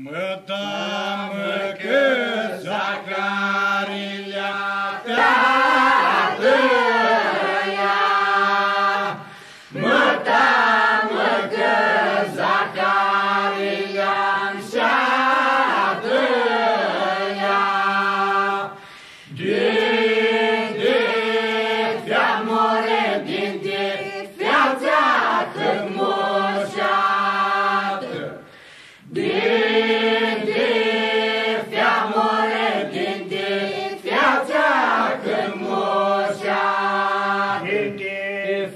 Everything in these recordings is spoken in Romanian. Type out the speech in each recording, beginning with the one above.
Mă teamă că Zaharia tatăia, mă teamă că Zaharia-mi seatăia, de feamore din viața când moșeată, de feamore din viața când moșeată, de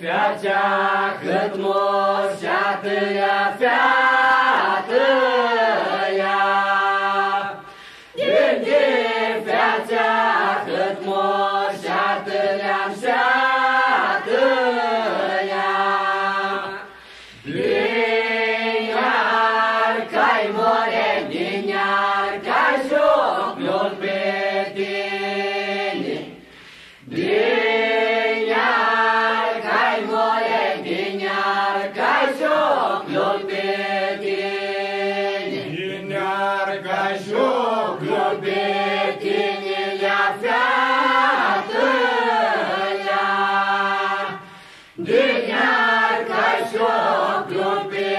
viața când moșeată ea featăia, de viața când moșeată ea seatăia, iar cai more din iar cai jocul pe tine, din iar cai more din iar cai jocul pe tine, din iar cai jocul pe tine ea featăia, din iar cai jocul pe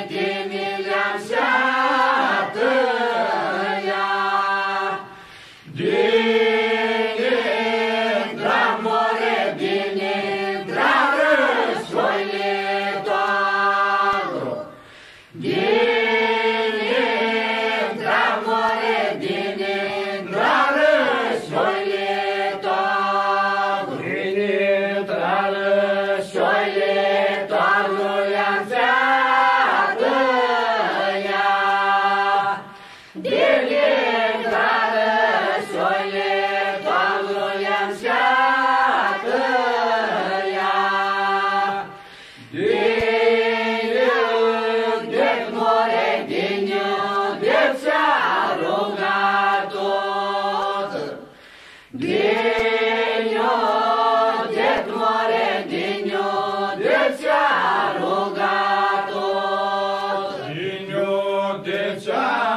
tine ea seatăia, din dramore, din drarășoile toară, din dramore, din drarășoile toară, din drarășoile toară ea-mi featăia, din drarășoile toară ea-mi seatăia, de more din iudeț ți-a rugat tot, din iudeț more din iudeț ți-a rugat tot, din iudeț ți-a